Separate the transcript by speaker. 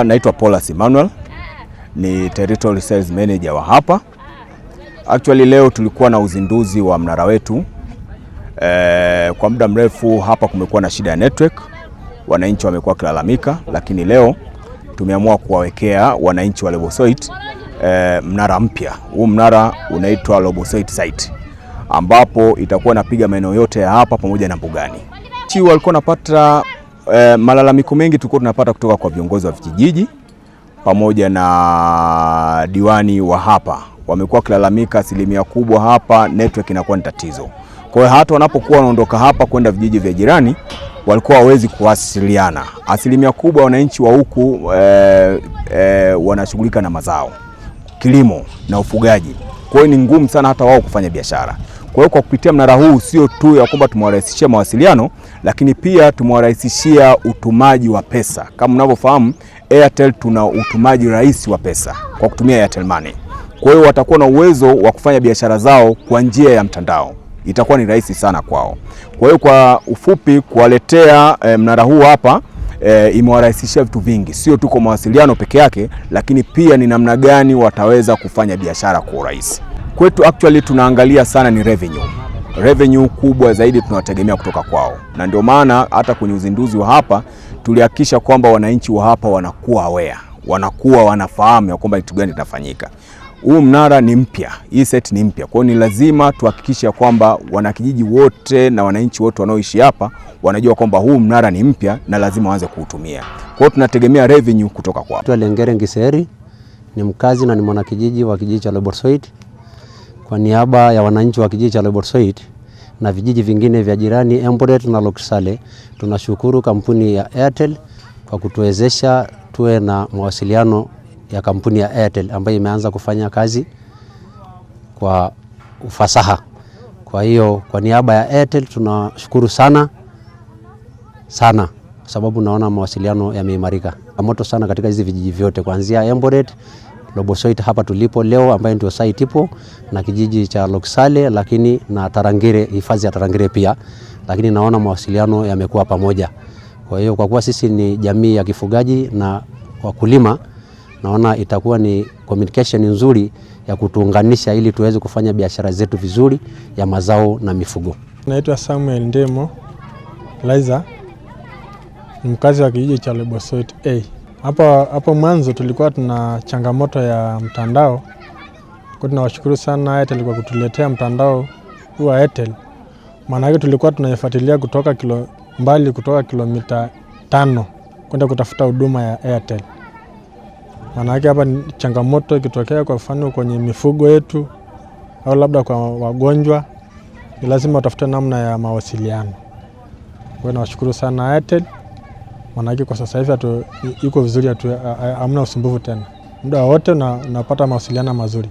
Speaker 1: Naitwa Paulus Emmanuel, ni Territory Sales Manager wa hapa. Actually leo tulikuwa na uzinduzi wa mnara wetu. Kwa muda mrefu hapa kumekuwa na shida ya network. Wananchi wamekuwa kilalamika, lakini leo tumeamua kuwawekea wananchi wa Lobosoit mnara mpya. Huu mnara unaitwa Lobosoit Site, ambapo itakuwa napiga maeneo yote ya hapa pamoja na mbugani. Walikuwa napata malalamiko mengi tulikuwa tunapata kutoka kwa viongozi wa vijiji pamoja na diwani wa hapa. Wamekuwa kilalamika asilimia kubwa hapa network inakuwa ni tatizo. Kwa hiyo hata wanapokuwa wanaondoka hapa kwenda vijiji vya jirani walikuwa hawezi kuwasiliana. Asilimia kubwa wananchi wa huku wanashughulika na mazao, kilimo na ufugaji. Kwa hiyo ni ngumu sana hata wao kufanya biashara. Kwa hiyo kwa kupitia mnara huu sio tu ya kwamba tumewarahisishia mawasiliano, lakini pia tumewarahisishia utumaji wa pesa. Kama mnavyofahamu, Airtel tuna utumaji rahisi wa pesa kwa kutumia Airtel Money. Kwa hiyo watakuwa na uwezo wa kufanya biashara zao kwa njia ya mtandao. Itakuwa ni rahisi sana kwao. Kwa hiyo kwa ufupi kuwaletea mnara huu hapa imewarahisishia vitu vingi. Sio tu kwa mawasiliano peke yake, lakini pia ni namna gani wataweza kufanya biashara kwa urahisi. Kwetu actually tunaangalia sana ni revenue. Revenue kubwa zaidi tunawategemea kutoka kwao. Na ndio maana hata kwenye uzinduzi wa hapa tulihakikisha kwamba wananchi wa hapa wanakuwa aware, wanakuwa wanafahamu ya kwamba kitu gani kinafanyika. Huu mnara ni mpya, hii set ni mpya. Kwa hiyo ni lazima tuhakikishe kwamba wanakijiji wote na wananchi wote wanaoishi hapa wanajua kwamba huu mnara ni mpya na lazima waanze kuutumia. Kwa hiyo tunategemea revenue kutoka kwao.
Speaker 2: Lengere Ngiseri ni mkazi na ni mwanakijiji wa kijiji cha Lobosoit. Kwa niaba ya wananchi wa kijiji cha Lobosoit na vijiji vingine vya jirani Emboret na Lokisale, tunashukuru kampuni ya Airtel kwa kutuwezesha tuwe na mawasiliano ya kampuni ya Airtel ambayo imeanza kufanya kazi kwa ufasaha. Kwa hiyo kwa niaba ya Airtel tunashukuru sana sana, sababu naona mawasiliano yameimarika. Moto sana katika hizi vijiji vyote kuanzia Emboret, Lobosoit hapa tulipo leo ambayo ndio site ipo, na kijiji cha Lokisale, lakini na Tarangire, hifadhi ya Tarangire pia, lakini naona mawasiliano yamekuwa pamoja. Kwa hiyo kwa kuwa sisi ni jamii ya kifugaji na wakulima, naona itakuwa ni communication nzuri ya kutuunganisha ili tuweze kufanya biashara zetu vizuri ya mazao na mifugo.
Speaker 3: Naitwa Samuel Ndemo Liza, ni mkazi wa kijiji cha Lobosoit A. Hapo mwanzo tulikuwa tuna changamoto ya mtandao. Kwa tunawashukuru sana Airtel kwa kutuletea mtandao huu wa Airtel. Maana yake tulikuwa tunaifuatilia kutoka kilomita 5 kwenda kutafuta huduma ya Airtel. Maana yake hapa changamoto ikitokea kwa mfano kwenye mifugo yetu au labda kwa wagonjwa, ni lazima utafute namna ya mawasiliano. Kwa hiyo nawashukuru sana Airtel. Maana yake kwa sasa hivi yuko vizuri, hamna usumbufu tena. Muda wote napata mawasiliano mazuri.